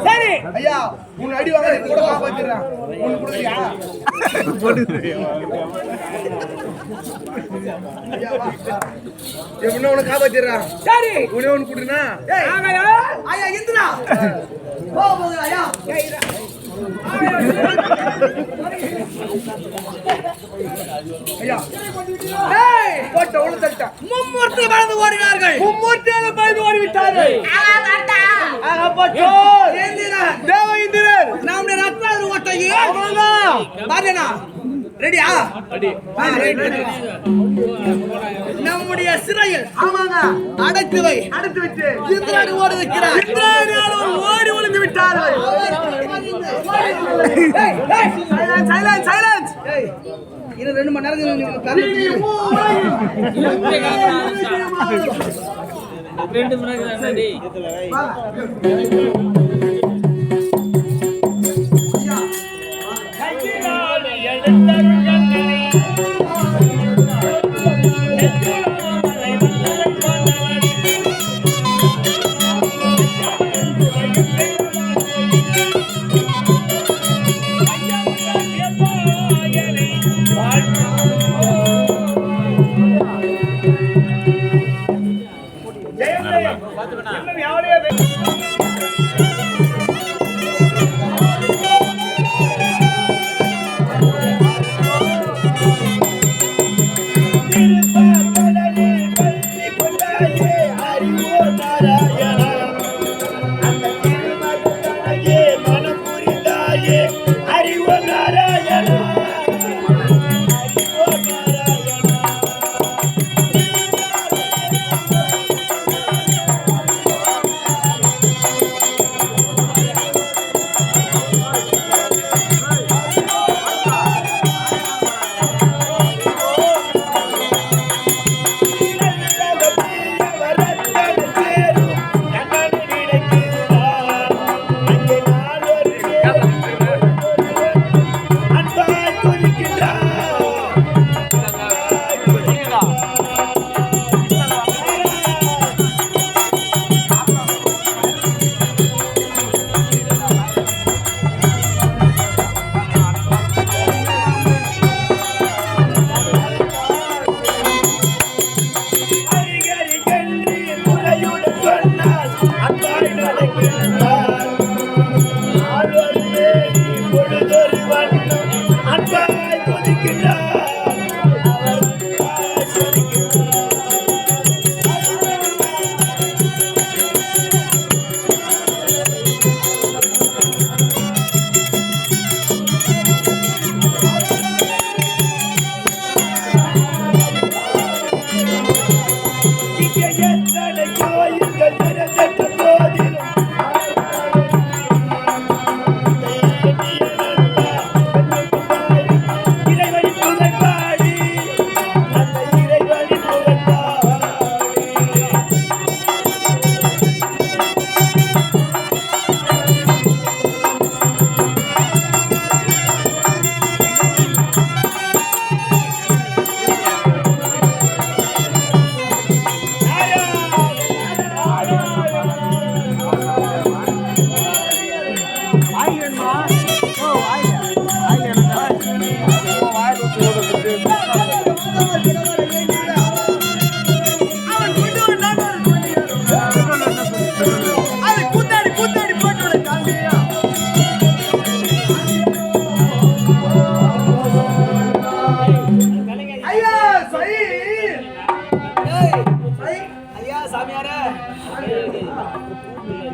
சரி ஐயா உன் அடி வாங்க கூட காப்பாத்திடுறேன் உனக்கு கொடுக்குறியா எப்படின்னா உனக்கு காப்பாத்திடுறான் சரி உனே ஒன்று கொடுனா ஐயா இந்துரா போகுது ஐயா ஐயா போட்ட உள்ள தட்ட மும்மூர்த்தி பயந்து ஓடினார்கள் மும்மூர்த்தியால பயந்து ஓடிவிட்டார்கள் தேவ இந்திரன் நம்முடைய ரத்னாதிரி ஓட்டையே பாருனா ரெடியா நம்முடைய சிறையில் அடைத்து வச்சு இந்திரன் ஓடி வைக்கிறார் ஓடி ஒளிந்து விட்டார்கள் சைலன்ஸ் இன்னும் 2 மணி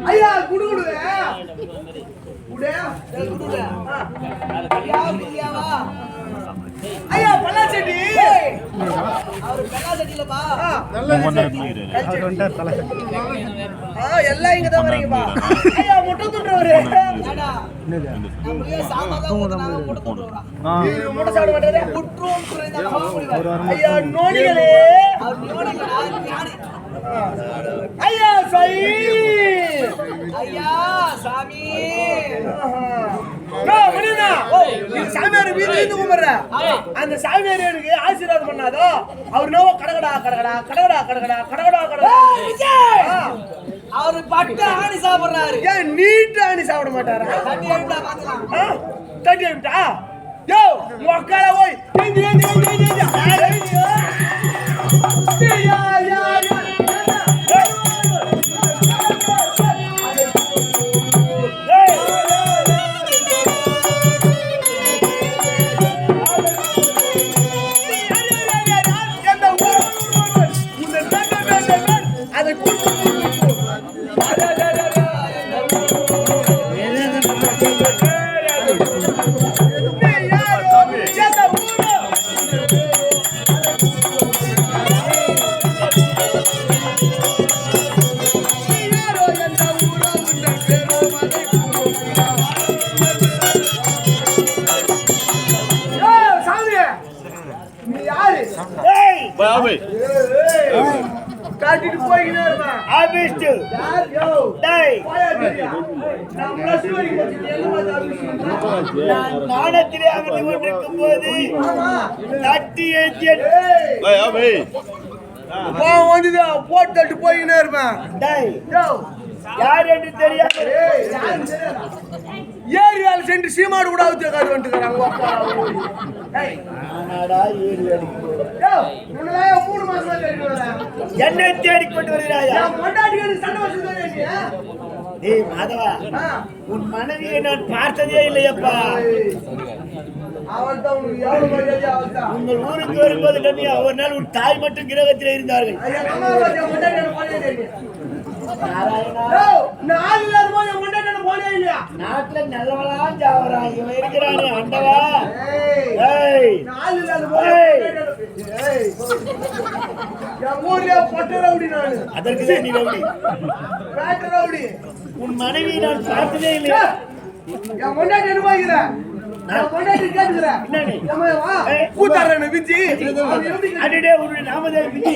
ஐயா குடு குடு குடு குடு ஐயா பல்லாசெட்டி அவர் பல்லாசெட்டிலப்பா நல்ல எல்லாம் இங்க தான் வரீங்கப்பா ஐயா முட்டை துண்டுறவரு அடா நம்மளே சாமாதான் முட்டை துண்டுறவரா நீங்க முட்டை சாப்பிட மாட்டீங்க முட்றோம் குறைந்தா ஐயா நோனிகளே அவர் நோனிகளா ஐயா சாமி ஐயா சாமி மணினா சாமியார் வீட்டுல கும்பிடுற அந்த சாமியார் எனக்கு ஆசீர்வாதம் பண்ணாதோ அவர் நோ கடகடா கடகடா கடகடா கடகடா கடகடா கடகடா அவரு பட்டு ஆணி சாப்பிடுறாரு. ஏன் நீட்டு ஆணி சாப்பிட மாட்டாரா? தட்டி எழுந்தா பாக்கலாம். தட்டி எழுந்தா யோ மொக்கால போய் ஏந்தி ஏந்தி ஏந்தி ஏந்தி யா யா யா காட்டிட்டு போயினே இருப்பான். ஆபிஸ்ட் யார் யோ டேய் நான் பிளஸ் வரைக்கும் படிச்சேன். என்ன மாதிரி ஆபிஸ்ட் நான் நாடத்திலே அமர்ந்து கொண்டிருக்கும் போது தட்டி ஏத்தியே டேய் ஆபே போ வந்துடா போட்டு போயினே இருப்பான். டேய் யோ யார் என்று தெரியாது. ஏய் யார் தெரியாது. ஏரியால சென்று சீமாடு கூட அவுத்து காது வந்துக்கறாங்க அப்பா. டேய் ஆனாடா ஏரியால யோ உன்னல 3 மாசமா தேடிவரா என்ன தேடி கொண்டு வராயா? நான் கொண்டாடிக்கு சண்டை வச்சிருக்கேன் நீ. ஏய் மாதவா உன் மனைவியை நான் பார்த்ததே இல்லையப்பா. அவள் தான் உனக்கு எவ்வளவு மரியாதை அவள்தான். உங்கள் ஊருக்கு வரும்போது கம்மி ஒரு நாள் உன் தாய் மட்டும் கிரகத்தில் இருந்தார்கள். ஐயா அம்மா வாங்க கொண்டாடி போனே நாராயணா நாலு நாள் போய் கொண்டாடி போனே இல்லையா? நாட்டுல நல்லவளா ஜாவரா இவன் இருக்கிறானே ஆண்டவா. ஏய் நாலு நாள் போய் ஏய் யா ஊர்ல பட்ட ரவுடி நான். அதற்கு தான் நீ ரவுடி பட்ட ரவுடி. உன் மனைவி நான் பார்த்ததே இல்லையா? யா கொண்டாடி அனுபவிக்கிற நான் கொண்டாடி கேக்குற என்னனே அம்மா வா கூத்தாரன விஞ்சி அடடே ஒரு நாமதே விஞ்சி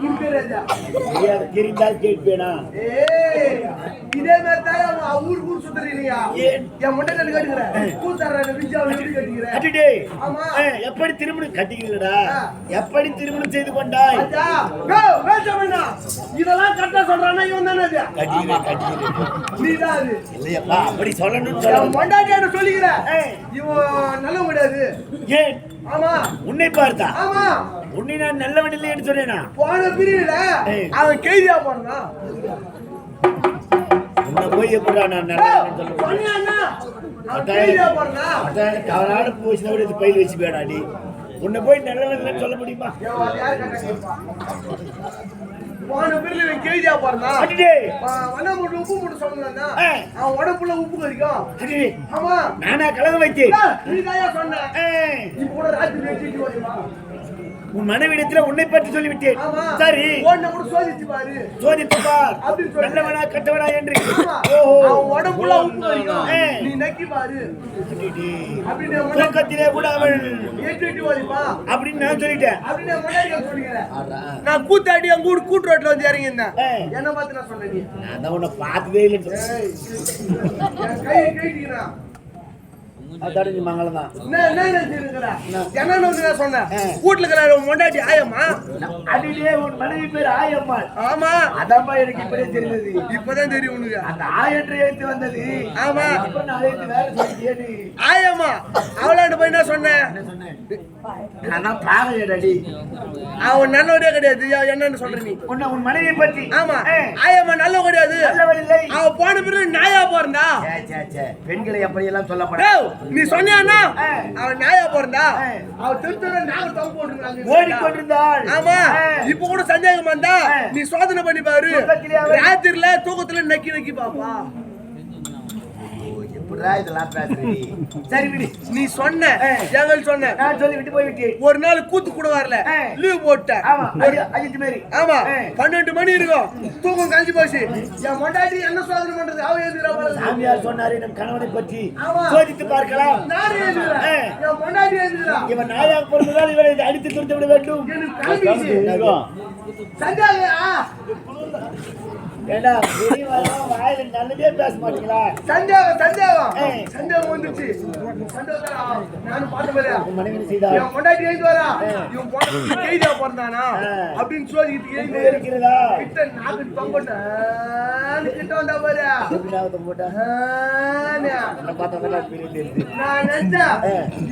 இங்கரேடா யார் தெரிந்தால் கேட்பேனா? ஏய் இதே மாதிரி ஊர் ஊர் சுத்துறீங்க. என் மொண்டை கேக்குற கூத்தாரன விஞ்சி அவ எப்படி கேக்குற? அடடே ஆமா எப்படி திருமணம் கட்டிக்கிறடா? எப்படி திருமணம் செய்து கொண்டாய்? அடா கோ வேச்சமண்ணா இதெல்லாம் கரெக்ட்டா சொல்றானே இவன் தானே அது கட்டிக்கிறேன் நீதான் இல்லையப்பா அப்படி சொல்லணும் சொல்ல மொண்டாட்டியாட சொல்லிக்கிற. நல்ல முடியாது. ஏன்? ஆமா உன்னை பார்த்தா. ஆமா உன்னை நான் நல்லவன் இல்லை என்று சொன்னேனா? போன பிரிவுல அவன் கைதியா போனா உன்னை போய் எப்படா நான் நல்லவன் சொல்ல சொன்னா அவன் கைதியா போனா அதான் கவராட போயிச்சா விட பையில வச்சு போடாடி. உன்னை போய் நல்லவன் இல்லைன்னு சொல்ல முடியுமா? யார் கண்டா போன பிரிவுல கைதியா போறனா அடடே வன முட்டு உப்பு முட்டு சொன்னனா அவன் உடம்புல உப்பு கறிக்கும். அடடே ஆமா நானா கலங்க வைத்தேன். நீ தாயா சொன்ன. நீ கூட ராத்திரி வெட்டிட்டு வரமா? உன் மனைவிடத்துல உன்னை பற்றி சொல்லிவிட்டேன். சரி உன்னை கூட சோதிச்சு பாரு. சோதிச்சு பார் அப்படி சொல்ல நல்லவனா கட்டவனா என்று. ஓஹோ அவன் உடம்புல உப்பு கறிக்கும். நீ நக்கி பாரு. அடடே அப்படினே உலகத்திலே கூட அவன் ஏற்றிட்டு வரமா அப்படி நான் சொல்லிட்டேன். அப்படி நான் முன்னாடியே சொல்லிக்கிறேன். நான் கூத்தாடி அங்க கூட்டு ரோட்ல வந்து இறங்கி இருந்தேன். என்ன பார்த்து நான் சொன்னேன். நான் தான் உன்னை பார்த்ததே இல்லை. கை கைடினா அதாடி மங்களம் தான். என்ன நினைச்சிருக்கடா? என்ன நான் சொன்னேன். கூட்ல இருக்கற மொண்டாட்டி ஆயம்மா. அடிலே உன் மனைவி பேர் ஆயம்மா. ஆமா அதம்மா எனக்கு இப்பவே தெரியுது. இப்பதான் தெரியும் உனக்கு. அந்த ஆயன்ற ஏத்து வந்தது. ஆமா இப்ப நான் ஏத்து வேற சொல்லிட்டேனே. ஆயம்மா அவளாண்ட போய் என்ன சொன்னேன்? நான் பாவையடடி. அவன் நல்லவனே கிடையாது. என்னன்னு சொல்ற நீ? உன் மனைவியை பத்தி. ஆமா ஆயம்மா நல்லவ கிடையாது. நல்லவ இல்லை. அவ போன பிறகு நாயா போறடா. சே பெண்களை எப்படி எல்லாம் சொல்லப்படாது. நீ சொன்னியானா அவன் நாயா போறடா. அவ திருத்தற நாக தம் போடுறாங்க. ஓடி கொண்டிருந்தாள். ஆமா இப்ப கூட சந்தேகம் வந்தா நீ சோதனை பண்ணி பாரு. ராத்திரில தூக்கத்துல நக்கி நக்கி பாப்பா. எப்படா இதெல்லாம் பேசுறீ? சரி விடு. நீ சொன்ன ஜங்கல் சொன்ன நான் சொல்லி விட்டு போய் விட்டேன். ஒரு நாள் கூத்து கூட வரல. லீவ் போட்ட. ஆமா அஜித் மேரி. ஆமா 12 மணி இருக்கும். தூக்கம் கழிஞ்சு போச்சு. என் மொண்டாட்டி என்ன சோதனை பண்றது? அவ ஏதுறா பாரு. சாமியார் சொன்னாரு நம் கணவனை பற்றி சோதித்து பார்க்கலாம். நான் ஏதுறா. என் மொண்டாட்டி ஏதுறா. இவன் நாயா பொறுத்ததால் இவரை அடித்து துரத்தி விட வேண்டும். எனக்கு கல்விச்சு. சந்தாயா ஏண்டா வாயில நல்லதே பேச மாட்டீங்களா? சந்தேகம் வந்துச்சு. நானும் பார்த்து மனைவி செய்தா என் பொண்டாட்டி எழுந்து வரா, இவன் பொண்டாட்டி கைதியா பிறந்தானா அப்படின்னு சொல்லிட்டு எழுந்து இருக்கிறதா? கிட்ட நாக்கு தொங்கட்டான்னு கிட்ட வந்தா பாரு. நான் நினைச்சேன்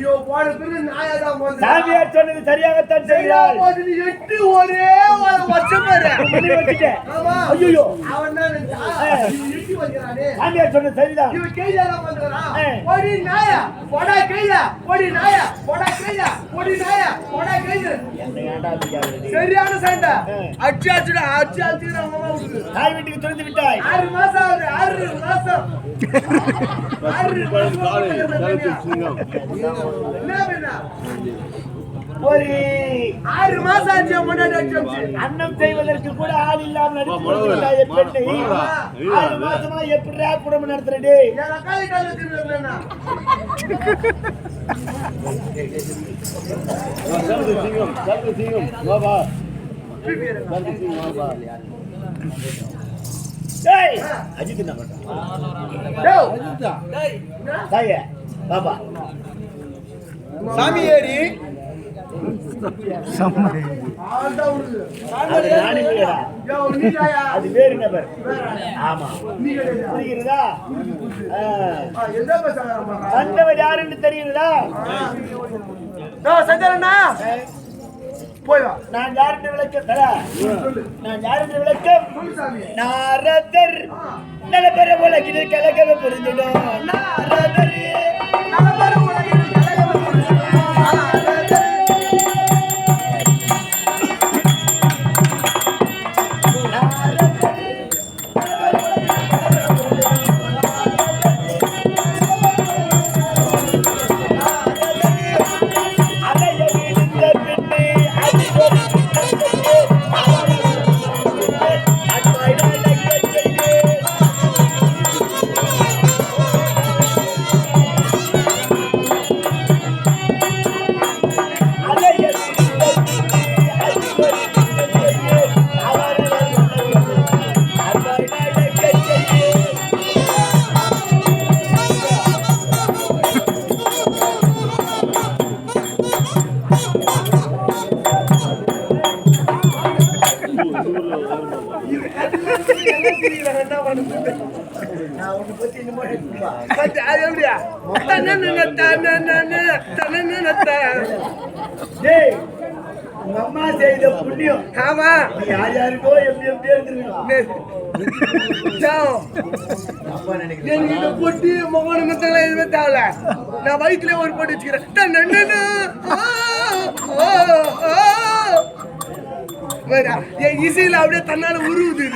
இவன் போன பிறகு நாயாதான் போனேன். சாமியார் சொன்னது சரியாகத்தான் செய்கிறாள். 8 ஒரே ஒரு வருஷம் பாரு. ஆமா. ஐயோ அவன் தான் நினைச்சா இவன் 8 வந்தானே. சாமியார் சொன்னது சரிதான். இவன் கைதியாதான் வந்தானா? ஓடி நாயா போடா கையா, ஓடி நாயா போடா கையா, ஓடி நாயா போடா கையா. சரியான சண்டை. அச்சு அச்சுடா அச்சு அச்சுடா மாமா விட்டு. தாய் வீட்டுக்கு துறந்து விட்டாய். 6 மாசம் ஆகுது. 6 மாசம். 6 மாசம். என்ன பண்ணா? ஒரு 6 மாசம் ஆச்சு முன்னாடி அச்சு. அன்னம் செய்வதற்கு கூட ஆள் இல்லாமல் நடித்து விட்டாய் பெண்ணை. 6 மாசமா எப்படிடா குடும்பம் நடத்துறே? என் அக்காவை கால திரும்பினா டேய் அஜித் என்ன பண்றான்? டேய் தாயே பாபா சாமி ஏறி அது நானே இல்லடா. அது வேறு நபர். ஆமா புரியுறதா? வந்தவர் யாருன்னு தெரியுறதா? சஞ்சரண்ணா போய் வா. நான் யாருன்னு விளக்கம் தர. நான் யாருன்னு விளக்கம்? நாரதர் நலபெற உலகில் கலகவே புரிந்துடும். நாரதர் நலபெற உலகில் கலகவே புரிந்துடும். அம்மா செய்த புண்ணியம். ஆமா யார் யாருக்கோ எப்படி எப்படி இருந்திருக்கணும். என்கிட்ட போட்டு மகன் மத்தெல்லாம் எதுவுமே தேவையில்ல. நான் வயிற்றுல ஒரு போட்டு வச்சுக்கிறேன். என் இசையில அப்படியே தன்னால உருவுது.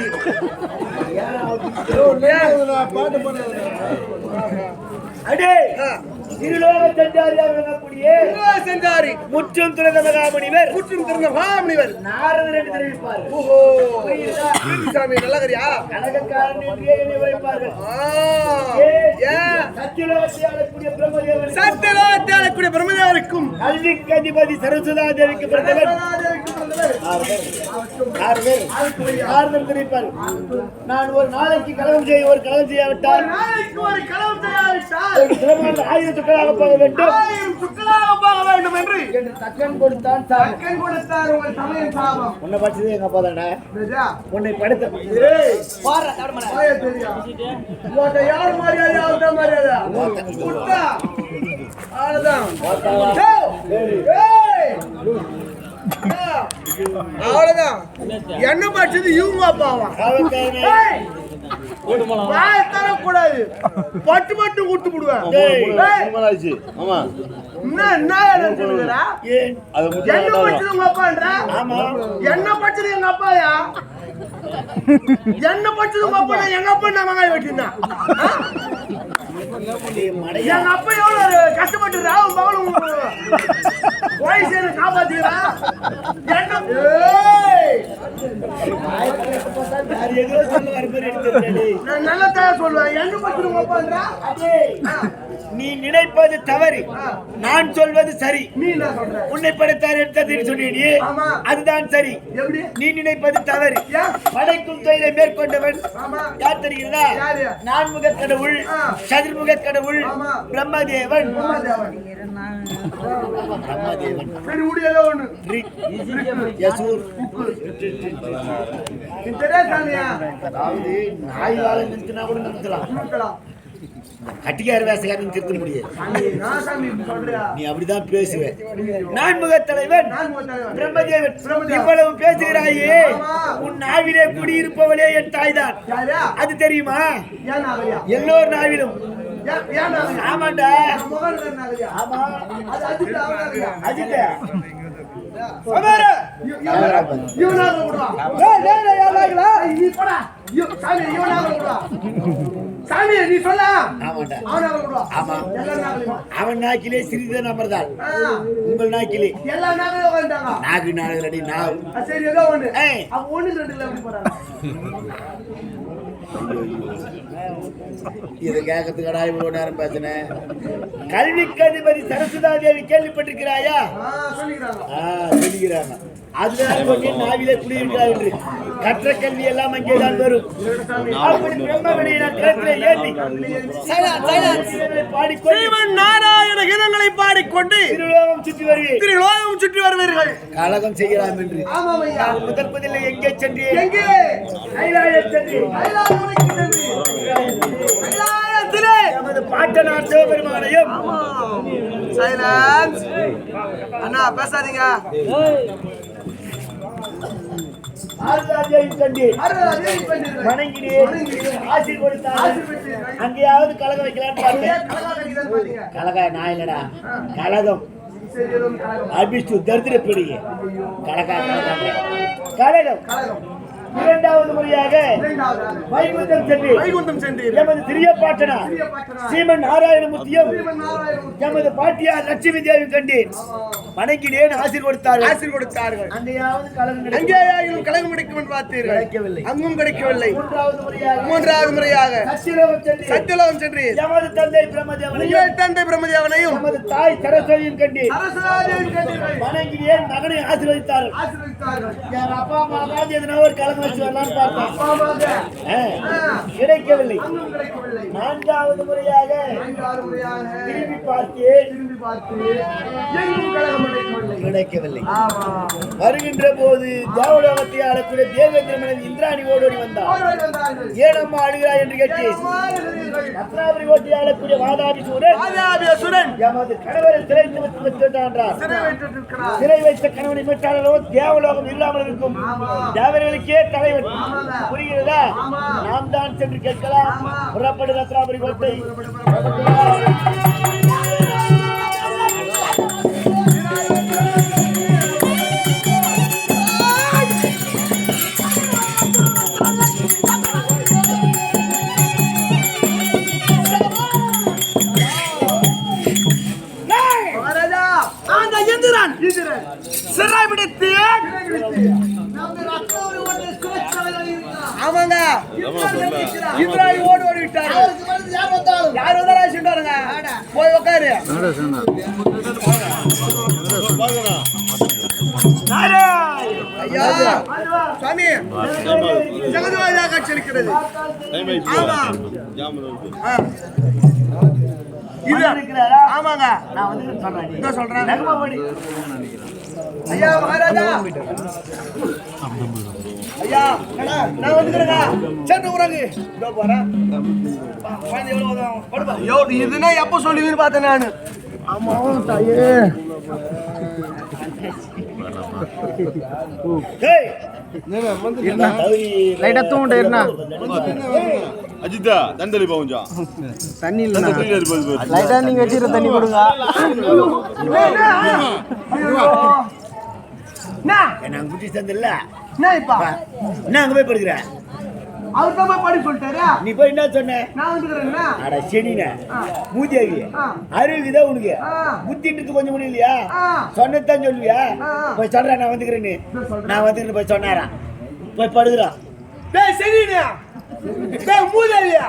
அடே இருலோக சஞ்சாரியாக விளங்கக்கூடிய செஞ்சாரி முற்றும் துறந்த மகாமுனிவர். முற்றும் திறந்த மகாமுனிவர் நாரதர் என்று தெரிவிப்பார். ஓஹோ சாமி நல்லா கரியா கனகக்காரன் என்றே என்னை உரைப்பார்கள். சத்தியலோகத்தை ஆளக்கூடிய பிரம்மதேவன். சத்தியலோகத்தை ஆளக்கூடிய பிரம்மதேவருக்கும் கல்விக்கு அதிபதி சரஸ்வதா தேவிக்கு பிறந்தவர் நாரதர் தெரிவிப்பார். நான் ஒரு நாளைக்கு கலகம் செய்யாவிட்டால் ஆயிரம் துக்களாக போக வேண்டும் என்று தக்கன் கொடுத்தான். உன்னை படிச்சது எங்க அப்பா தானே. உன்னை படுத்த யார் மரியாதை மரியாதை அவ்வளவுதான். என்ன படிச்சது இவங்க அப்பாவா? தரக்கூடாது. பட்டு மட்டும் கொடுத்து விடுவேன். என்ன படிச்சது உங்க அப்பான்றா? என்ன படிச்சது எங்க அப்பாயா? என்ன படிச்சது உங்க அப்பா? எங்க அப்பா நான் மகாய் வச்சிருந்தேன். எங்க அப்பா எவ்வளவு கஷ்டப்பட்டுறா மகளும் காப்பாத்துக்கிறா. அது எதுவோ சொல்ல வர மாதிரி எடுத்துட்டேன். நான் நல்லதான் சொல்லுவேன். என்ன பத்தி பண்றா? நீ நினைப்பது தவறு, நான் சொல்வது சரி. நீ என்ன சொல்ற? உன்னை படைத்தார் எடுத்தது சொன்னீ, அதுதான் சரி. எப்படி? நீ நினைப்பது தவறு. படைக்கும் தொழிலை மேற்கொண்டவன் யார் தெரிகிறதா? நான்முக கடவுள், சதுர்முக கடவுள், பிரம்மதேவன். பிரம்மதேவன் சரி முடியல ஒண்ணு. அதாவது நாய் வாழ நிறுத்தினா கூட நிறுத்தலாம், கட்டிக்கார வேசக்காரன் திருத்த முடியாது. நீ அப்படிதான் பேசுவேன். நான்முக தலைவன் பிரம்மதேவன். இவ்வளவு பேசுகிறாயே, உன் நாவிலே குடியிருப்பவளே என் தாய்தான். அது தெரியுமா? எல்லோர் நாவிலும். ஆமாண்டா. ஆமா அஜித் அவன் நாக்கிலே சிறிது அமர்ந்தால் உங்கள் நாக்கிலே எல்லா நாளும் நாகு நாடு நாவு. சரி ஏதோ ஒண்ணு. ஒண்ணு ரெண்டு போறாங்க. இதை கேட்கறதுக்கடா இவ்வளவு நேரம் பேசினேன். கல்விக்கு அதிபதி சரஸ்வதா தேவி கேள்விப்பட்டிருக்கிறாயா? சொல்லுகிறாங்க. அதுதான் கொஞ்சம் நாவிலே குடியிருக்கிறார் என்று. கற்ற கல்வி எல்லாம் அங்கேதான் வரும். அப்படி பிரம்மவெளியை நான் கருத்திலே ஏற்றி நாராயண கீதங்களை பாடிக்கொண்டு திருலோகம் சுற்றி வருவேன். திருலோகம் சுற்றி வருவீர்கள். கலகம் செய்யலாம் என்று முதல் பதில் எங்கே சென்று நமது பாட்டனார் சிவபெருமானையும் அண்ணா பேசாதீங்க. அங்கேயாவது கலகம் வைக்கலான்னு பார்த்தேன். கலகா நான் இல்லடா, கலகம் அபிஷ்டு தரித்திரப்படி கலகா கலகம். இரண்டாவது முறையாக வைகுண்டம் சென்று எமது சிறிய பாட்டனா ஸ்ரீமன் நாராயணமூர்த்தியும் எமது பாட்டியார் லட்சுமி தேவியும் கண்டேன். வணங்கினேன். கொடுத்தார்கள். அங்கேயாவது கலகம் கிடைக்கும் என்று பார்த்தீர்கள். அங்கும் கிடைக்கவில்லை. மூன்றாவது முறையாக சத்தியலோகம் சென்று எமது தந்தை பிரம்மதேவனையும் எமது தாய் சரஸ்வதியும் கண்டேன். வணங்கினேன். மகனை ஆசீர்வதித்தார்கள். அப்பா அம்மா எதனா ஒரு கலகம் வச்சு வரலான்னு பார்த்தேன். கிடைக்கவில்லை. நான்காவது முறையாக திரும்பி பார்த்தேன். கிடைக்கவில்லை. வருகின்ற போது தேவலோகத்தை ஆளக்கூடிய தேவேந்திரன் இந்திராணி ஓடோடி வந்தார். ஏனம்மா அழுகிறாய் என்று கேட்டேன். ரத்னாபுரி ஓட்டி ஆளக்கூடிய வாதாபிசூரன் எமது கணவரை சிறை வைத்த கணவனை மீட்டாளோ தேவலோகம் இல்லாமல் இருக்கும். தேவர்களுக்கே தலைவன். புரிகிறதா? நாம் தான் சென்று கேட்கலாம். புறப்படு ரத்னாபுரி கோட்டை. சிறை பிடித்து ஆமாங்க இந்திராணி ஓடி விட்டாரு. யார் வந்தாலும் சொல்றாருங்க. போய் உட்காரு. ஐயா சாமி ஜெகதேவா காட்சி அளிக்கிறது. ஆமா ஆமாங்க நான் வந்து சொல்றேன். ஐயா மகாராஜா ஐயா நான் வந்துக்கிறேங்க. சென்று உறங்கு. இதுனா எப்ப சொல்லுவீன்னு பார்த்தேன் நானு. ஆமா தாயே லைட்டா தூண்டா அஜிதா தண்டலி போஞ்சா தண்ணி இல்ல லைட்டா நீங்க வச்சிர தண்ணி கொடுங்க. நான் குட்டி சந்தில்ல நான் இப்ப நான் அங்க போய் படுக்கிறேன். அவர் தான் போய் படி சொல்லிட்டாரு. நீ போய் என்ன சொன்ன? நான் வந்துக்கிறேன்னா அட செடின மூதேவி அறிவுதா உனக்கு புத்தின்றது கொஞ்சம் கூட இல்லையா? சொன்னதான் சொல்லுவியா? போய் சொல்றேன் நான் வந்துக்கிறேன்னு. நான் வந்துக்கிறேன் போய் சொன்னாரா போய் படுகிறான். டேய் சரிண்ணா டேய் மூதேவியா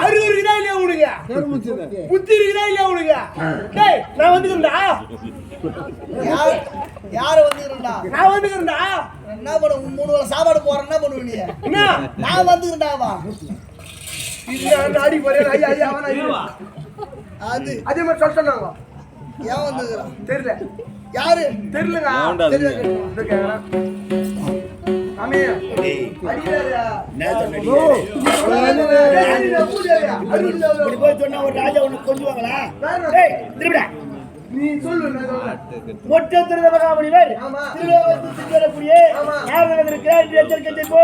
அறுவரு இருக்குதா இல்லையா உனக்கு புத்தி இருக்குதா இல்லையா உனக்கு டேய் நான் வந்துக்கிறேன்டா யார வந்துக்கிறேன்டா நான் வந்துக்கிறேன்டா என்ன பண்ண 3 வேளை சாப்பாடு போறேன் என்ன பண்ணுவ நீ என்ன நான் வந்துக்கிறேன்டாவா இது நான் அடி போறேன் ஐயா ஐயா அவனா அது அதே மாதிரி சொல்லிட்டாங்க ஏன் வந்துக்கிறான் தெரியல யாரு தெரியலங்க ஏன்டா அது? சாமி டேய், அடிடாதா என்ன சொன்னடி? இப்படி போய் சொன்னா ஒரு ராஜா உனக்கு கொஞ்சுவாங்களா? டேய், திரும்பிடா. நீ சொல்லு நான் சொல்றேன் மொட்டை திருட மகாமுனிவர் ஆமா. திருலோகத்தில் திருடக்கூடிய ஆமா. யார் இருக்கிறார் என்று எச்சரிக்கை போ.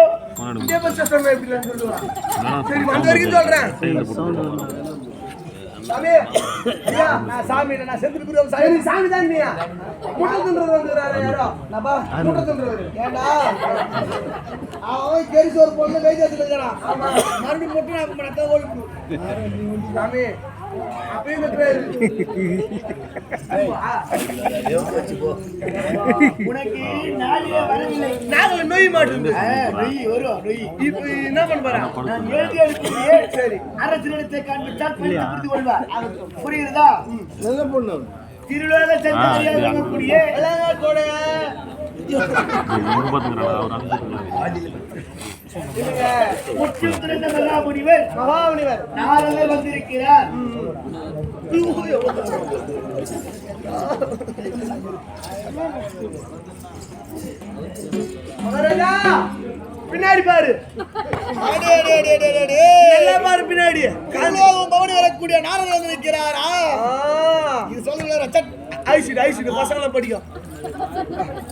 இதே பஸ் ஸ்டேஷன் எப்படின்னு சொல்லுவா சரி அந்த வரைக்கும் சொல்றேன் சாமி ஐயா நான் சாமி நான் செத்துட்டு சாமி நீ சாமி தான் நீ முட்டை தின்றது வந்துறாரு யாரோ நபா முட்டை தின்றது ஏண்டா அவன் கேரிஸ் ஒரு பொண்ணு கைது எடுத்துக்கிறான் ஆமா மறுபடியும் முட்டை நான் பண்ண ஓடிடு சாமி அப்படியே நிற்கிறாரு உனக்கு நாளிலே வரவில்லை. நாங்கள் நோய் மாட்டேங்குது நொய் வரும், நொய். இப்போ என்ன பண்ண போறேன் நான் எழுதி அனுப்பியே சரி அரசியலத்தை காண்பித்தால் படித்து புரிந்து கொள்வார். புரியுதா? நல்ல பொண்ணு திருலோக செல்வத்தையாக வரக்கூடிய முற்றில் திறந்த மகாமுனிவர் மகாமுனிவர் நாளிலே வந்திருக்கிறார். மகாராஜா பின்னாடி பாரு நல்லா பாரு பின்னாடி பவனி வரக்கூடிய நாரதன் வந்து நிற்கிறாரா இது சொல்லுங்க ரச்சட் ஐசிடு பசங்களாம் படிக்கும்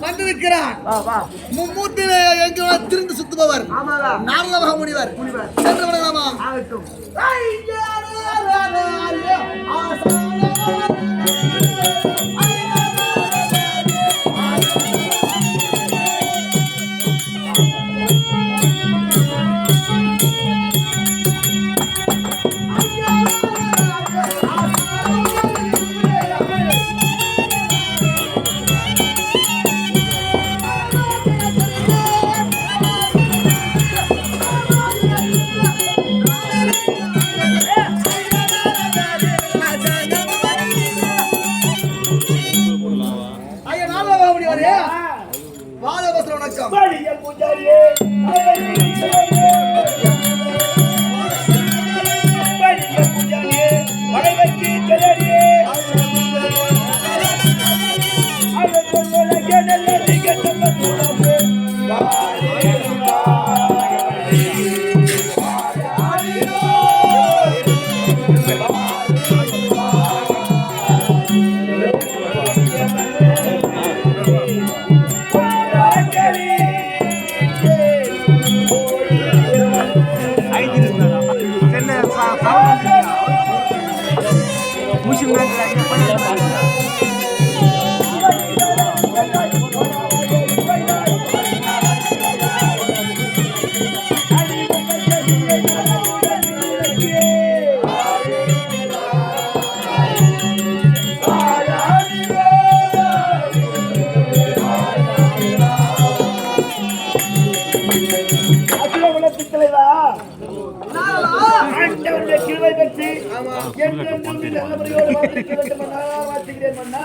வந்து நிற்கிறார் வா வா மும்மூர்த்தியில எங்க திருந்து சுத்துபவர் ஆமாவா நாரத மகாமுனிவர் முனிவர் சென்று விடலாமா ஆகட்டும் ஐயா நாரத மகாமுனிவரே வாதவஸ்திர வணக்கம் பாடிய பூஜாரியே, பாடிய பூஜாரியே, வளைவற்றி கிளறியே, அழகு உலகே நல்லது கெட்டது கூடவே, அகிலகுலத்துத் தலைவா, ஆண்டவனுடைய கிருபை பெற்று என்றென்றும் நீ நல்ல முறையோடு வாழ்ந்திருக்க வேண்டும் என நான் வாழ்த்துகிறேன் மன்னா.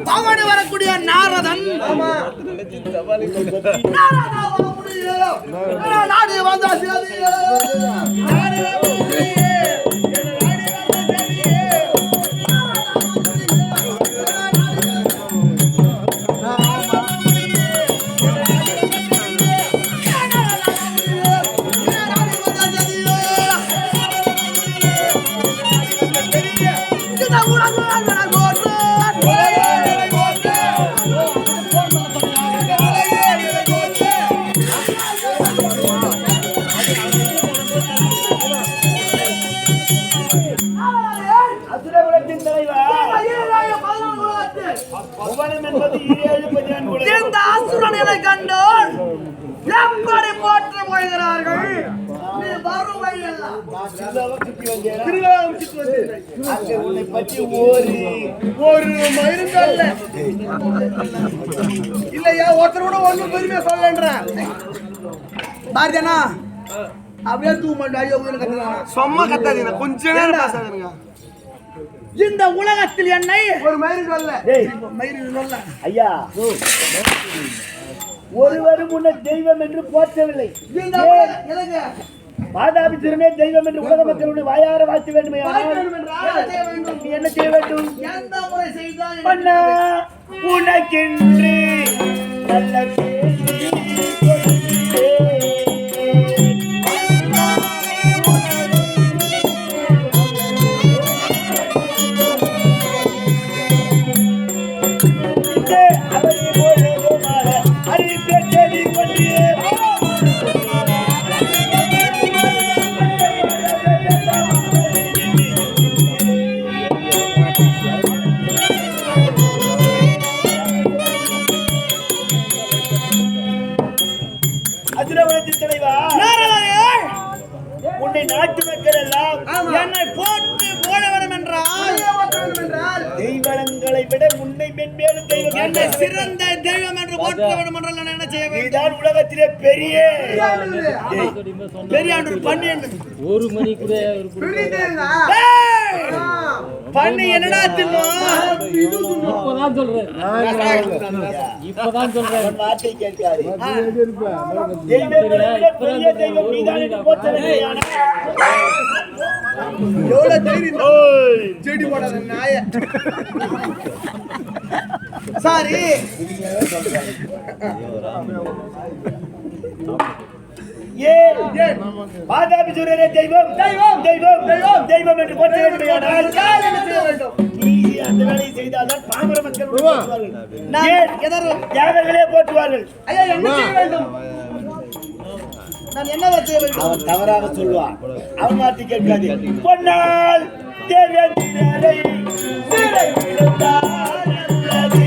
பவனி வரக்கூடிய நாரதன் நாடு வந்தாச்சு அசுரகுலத்தின் தலைவா, புவனம் என்பது 7 குலம். இந்த அசுரனை கண்டால் எப்படி போற்ற போகிறார்கள் நீ வரும் வழியெல்லாம் நான் திருவிழாவை சுத்தி வந்தேனா? திருவிழாவும் சுத்தி வந்து அங்கே உன்னை பற்றி ஒரு மயிரும் சொல்ல இல்லையா ஒருத்தர் கூட ஒண்ணும் பெருமையா சொல்லன்றேன் பாரதியானா அப்படியே தூ மாட்டா ஐயோ கத்துறாங்க சும்மா கத்தாதீங்க கொஞ்ச நேரம் பேசாதீங்க இந்த உலகத்தில் என்னை ஒரு மயிரும் சொல்ல டேய் மயிரும் சொல்ல ஐயா ஒருவரும் உன்னை தெய்வம் என்று போற்றவில்லை. இந்த எனக்கு மாதாபி திருநே தெய்வம் என்று உலக மக்கள் உன்னை வாயார வாழ்த்த வேண்டுமே. நீ என்ன செய்ய வேண்டும்? எந்த முறை செய்தால் அண்ணா உனக்கென்று நல்ல கேள்வி கொடுத்தேன். அவரை போலமாக அறிவிப்பே தேடி கொண்டே அதிரவனத்தின் தலைவா உன்னை நாட்டு மக்கள் எல்லாம் என்னை போட்டு போட வேண்டும் என்றால் தெய்வங்களை விட உன்னை மென்மேலும் தெய்வம் என்னை சிறந்த தெய்வம் என்று போற்ற வேண்டும் என்றால் நான் என்ன செய்ய வேண்டும்? நீதான் உலகத்திலே பெரிய பெரியாண்டு பண்ணி ஒரு மணி கூட பண்ணி என்னடா தின்னும் இப்பதான் சொல்றேன் அவன் வார்த்தை கேட்காது. தெய்வங்களை விட பெரிய தெய்வம் நீதான் என்று போற்ற வேண்டும். எவ்வளவு தைரியம் செடி போடாத நாய சாரி மாதாபி சூரியரே தெய்வம் தெய்வம் தெய்வம் தெய்வம் தெய்வம் என்று போற்ற வேண்டுமானால் நீ அந்த வேலையை செய்தால்தான் பாமர மக்கள் தியாகர்களே போற்றுவார்கள். ஐயா என்ன செய்ய வேண்டும்? நான் என்ன செய்ய வேண்டும்? அவன் தவறாக சொல்லுவான். அவன் வார்த்தை கேட்காது. பொன்னால் தேவேந்திரரை சிறை விழுந்தார் நல்லது.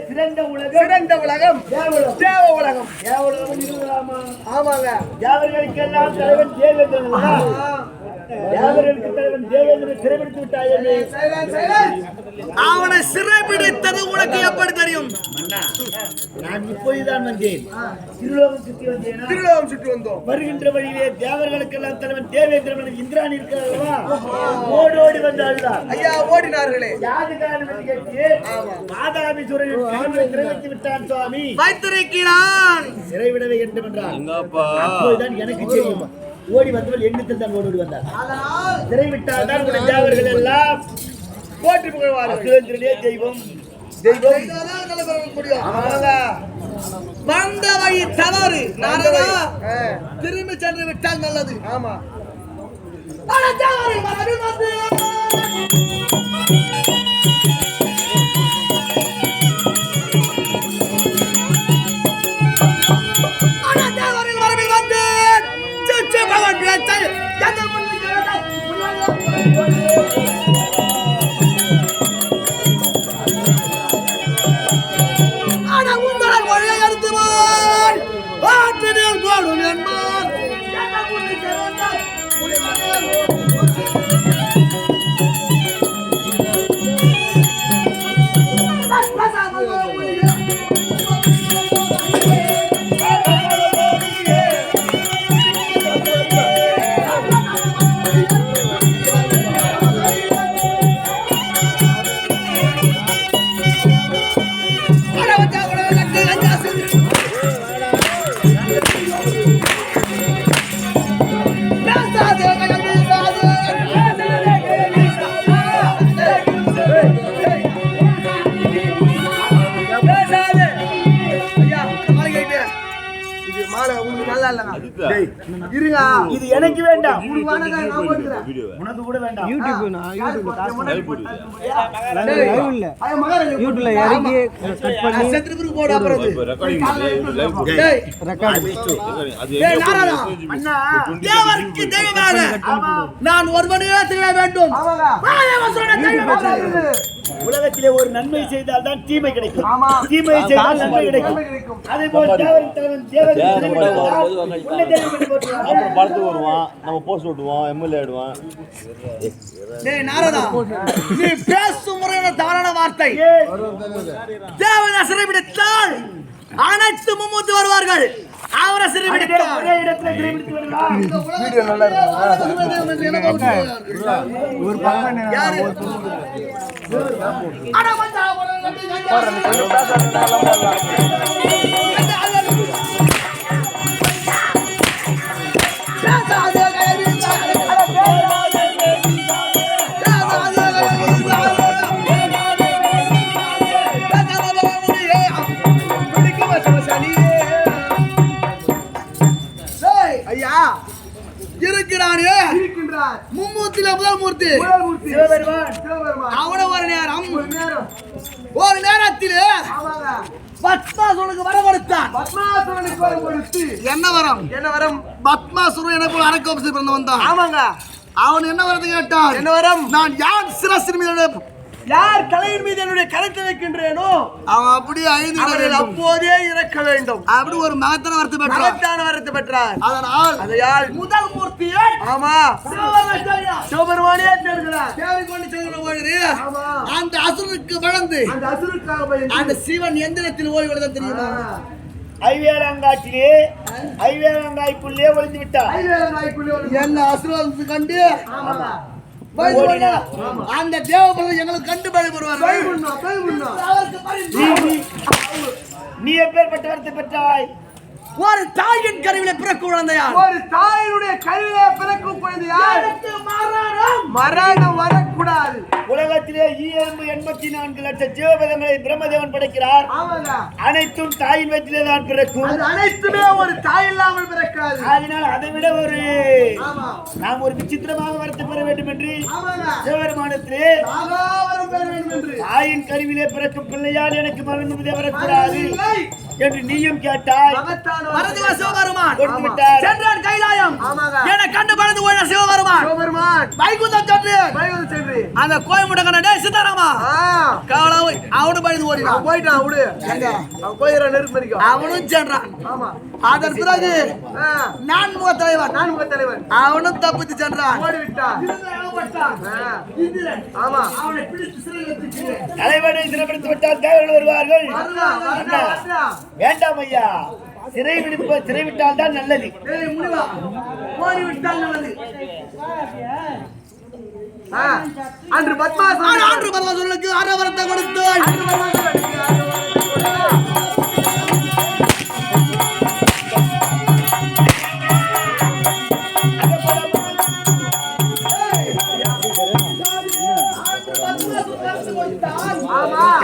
சிறந்த உலகம் தேவ உலகம். ஆமாங்க. தேவர்களுக்கெல்லாம் தலைவன் தேவேந்திரன். தேவர்களுக்கு தலைவன் தேவேந்திரன் சிறைபிடித்து விட்டாயே. அவனை சிறைபிடித்தது உனக்கு எப்படி தெரியும்? நான் இப்போதுதான் வந்தேன். திருலோகம் சுற்றி வந்தேன். திருலோகம் சுற்றி வந்தோம். வருகின்ற வழியிலே தேவர்களுக்கெல்லாம் தலைவன் தேவேந்திரன் இந்திராணி இருக்கிறார்களா ஓடோடி வந்தாள்தான். ஐயா ஓடினார்களே யாது காரணம் என்று கேட்டு மாதாபி சூரியன் சிறைவிட்டு விட்டான் சுவாமி. வைத்திருக்கிறான். சிறைவிட வேண்டும் என்றார். அப்போதுதான் எனக்கு தெரியும். ஓடி வந்தவள் எண்ணத்தில் தான் ஓடி வந்தார். சிறைவிட்டால் தான் உடைய தேவர்கள் எல்லாம் போற்றி புகழ்வார்கள். சுரேந்திரனே தெய்வம் தெய்வம் வந்த வழி தவறு நாரதா திரும்பி சென்று விட்டால் நல்லது. ஆமா வரவில் வந்து பகவான் போடும் என்பார் உங்களுக்கு நல்லா இல்லைங்க. அஜித்தா டேய், இருங்க. இது எனக்கு வேண்டாம், உங்களுக்கு வேணாங்க, நான் போட்டுக்கிறேன். வீடியோ உனக்கு கூட வேண்டாம். ஐயா, மகாராஜா யூடியூப்ல இறங்கி கட் பண்ணி செத்துட்டு போடு அப்புறம் இது. ரெக்கார்டிங் லைவ் போடு டேய், அது டேய், நாராயணா. அண்ணா, தேவருக்கு தெய்வமாக நான் ஒருவனையே செய்ய வேண்டும். வாயவன் சொன்ன தெய்வமாக. உலகத்திலே ஒரு நன்மை செய்தால் தான் தீமை கிடைக்கும், ஆமா. தீமை செய்தால் நன்மை கிடைக்கும். கிடைக்கும். அதே போல் தேவன் உன்னை தேவன் பண்ணி போட்டுருவான். அப்புறம் படத்துக்கு வருவான், நம்ம போஸ்ட் ஓட்டுவோம், எம்எல்ஏ ஆயிடுவான். டேய் நாரதா, நீ பேசும் முறையான தவறான வார்த்தை. ஏய், தேவனை சிறைபிடித்தால் அனைத்து மும்மூர்த்தி வருவார்கள். அவரை சிறைபிடித்தால் ஒரே இடத்துல திரும்பிட்டு வருவான். வீடியோ நல்லா ஒரு பக்கம் யாரு? அட வந்தா ஐயா இருக்கிறானே, இருக்கின்றார் மும்மூர்த்தியில முதல் மூர்த்தி சிவபெருமான் அவன ஒரு நேரம் ஒரு நேரத்திலே பத்மாசுரனுக்கு வரம் கொடுத்தான். பத்மாசுரனுக்கு வரம் கொடுத்து என்ன வரம்? என்ன வரம்? பத்மாசுரன் எனக்கு அரக்கம் பிறந்தவன் தான். ஆமாங்க. அவன் என்ன வரது கேட்டான். என்ன வரம்? நான் யார் சிரசின் மீது, யார் தலையின் மீது என்னுடைய கருத்தை வைக்கின்றேனோ அவன் அப்படியே ஐந்து அப்போதே இறக்க வேண்டும். அப்படி ஒரு மகத்தான வரத்து பெற்றார். மகத்தான வரத்து பெற்றார். அதனால் முதல் மூர்த்தியை ஆமா சிவபெருமானே தேடுகிறார். தேடிக்கொண்டு செல்கிற பொழுது அந்த அசுரனுக்கு வளர்ந்து அந்த அசுரனுக்காக அந்த சிவன் எந்திரத்தில் ஓய்வு விடுதான் தெரியுமா? ஐவேலங்காட்டிலே ஐவேலங்காய்க்குள்ளே ஒளிந்து விட்டார். என்ன அசுரன் கண்டு அந்த தேவபுரம் எங்களுக்கு கண்டு பயப்படுவார். நீ எப்பேற்பட்ட வரத்தை பெற்றாய்? ஒரு தாயின் கருவிலே பிறக்கும் குழந்தையா? ஒரு தாயினுடைய கருவிலே பிறக்கும் குழந்தையா? மரணம் வரக்கூடாது. உலகத்திலே 84 லட்சம் ஜீவபதங்களை பிரம்மதேவன் படைக்கிறார். அனைத்தும் தாயின் வயிற்றிலே தான் பிறக்கும். அது அனைத்துமே ஒரு தாய் இல்லாமல் பிறக்காது. அதனால் அதை விட ஒரு நாம் ஒரு விசித்திரமாக வரத்தை பெற வேண்டும் என்று சிவபெருமானத்திலே தாயின் கருவிலே பிறக்கும் பிள்ளையால் எனக்கு மரணம் வரக்கூடாது என்று நீயும் கேட்டாய். கொடுத்து விட்டார். சென்றான் கைலாயம். என கண்டு பறந்து போன சிவபெருமான் வைகுந்தம் சென்று அந்த கோயம்புத்தூர் டேய் சித்தாராமா கவலை அவனு பயந்து ஓடினான். போயிட்டான். அவனு அவன் போயிடுறான். நெருப்பு மறிக்கும். அவனும் சென்றான். அதன் பிறகு நான்முக தலைவன் அவனும் தப்பித்து சென்றான். ஓடிவிட்டான். ஆமா அவனை பிடித்து சிறையில் தலைவனை சிறைப்படுத்தி விட்டால் தேவர்கள் வருவார்கள். வேண்டாம் ஐயா, சிறை விட்டால் தான் நல்லது. அன்று பத்மாசுரனுக்கு அரவரத்தை கொடுத்தாள்.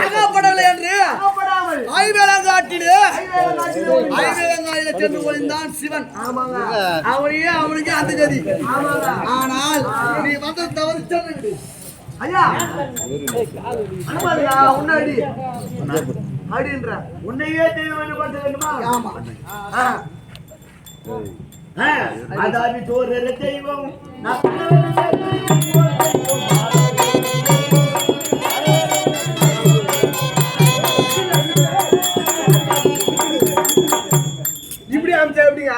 அகப்படவில்லை என்று ஐவேலங்காட்டிலே சென்று ஒளிந்தான் சிவன். அவனுக்கு அந்த கதி. ஆனால் நீ வந்து தவறு சென்று ஐயா உன்னாடி அப்படின்ற உன்னையே தெய்வம் பார்த்த வேண்டுமா? ஆமா. அதாவி தோற தெய்வம் இப்படி அமைச்சா எப்படிங்க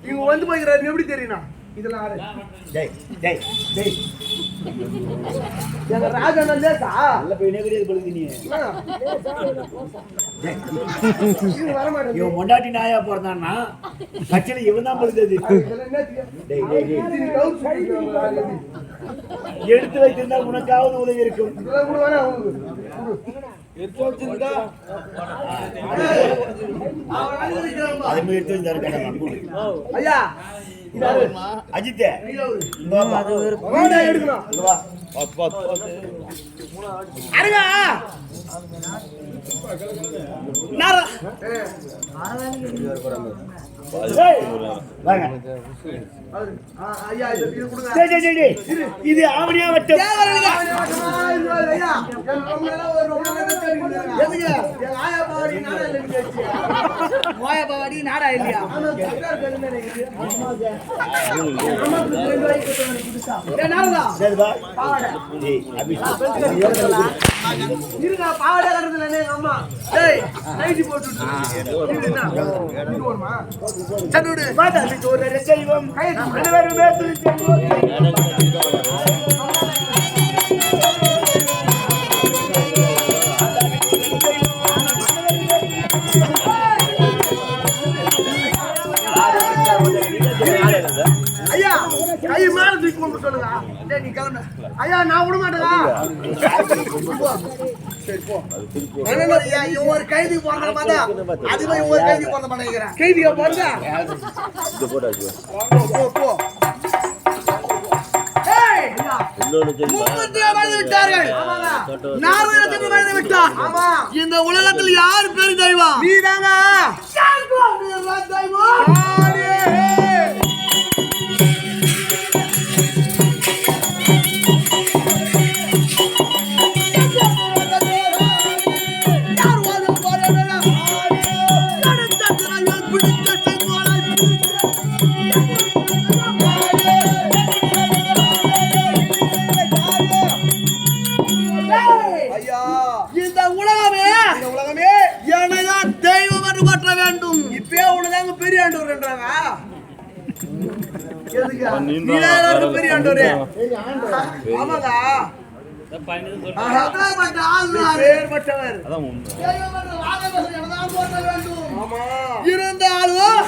இவங்க வந்து போய்க்கிறாரு எப்படி தெரியும்? இதெல்லாம் எங்க ராஜா லேசா இவன் மொண்டாட்டி நாயா பிறந்தான்னா கட்சியில இவன் தான் பழுது. எடுத்து வைத்திருந்தா உனக்காவது உதவி இருக்கும். ஐயா அஜித் அருங்க ஏய், வாங்க. ஐயா இது கொடுங்க டேய், டேய், டேய், டேய். இது ஆவணியா வட்டம் ஐயா ரொம்ப நேரம் ரொம்ப நேரம் தேடிட்டு எதுக்கு எங்க ஆயா பாடி நாடா இல்லன்னு கேட்சி மோய பாவாடி நாடா இல்லையா ஏ நாடா சரிப்பா. ஏய், இருங்க பாவாடை கட்டுறதுல எங்க அம்மா டேய் நைட்டி போட்டு சண்டுடு மாதாவிக்கு ஒரு தெய்வம் அனைவருமே துதித்தெழுவோம். ஐயா கை மேல தூக்கி கொண்டு சொல்லுங்க டேய் நீ கிளம்பு ஐயா நான் விட மாட்டேங்க ஐயா இவன் ஒரு கைதி போறத பார்த்தா அதுவே ஒரு கைதி போறத மாட்டேங்கிறேன் கைதியா போறதா இது போட்டாச்சு போ போ ஏய் ஐயா இன்னொன்று தெரியுமா முப்பத்திலே வாழ்ந்து விட்டார்கள் ஆமாங்க நாராயணத்துக்கு வாழ்ந்து விட்டார் ஆமா இந்த உலகத்தில் யார் பெரிய தெய்வம் நீதாங்க ஐயா இந்த உலகமே இந்த உலகமே என்னதான் தெய்வம் என்று மாற்ற வேண்டும் இப்பே உனதாங்க பெரிய ஆண்டவர்ன்றாங்க எதுக்கு நீதான் பெரிய ஆண்டவரே ஆமாங்க அப்பேற்பட்ட ஆள்னார் பேர்பட்டவர் அதான் உண்மை தெய்வம் என்று வாதவசம் என்னதான் போற்ற வேண்டும் ஆமா இருந்தாலும்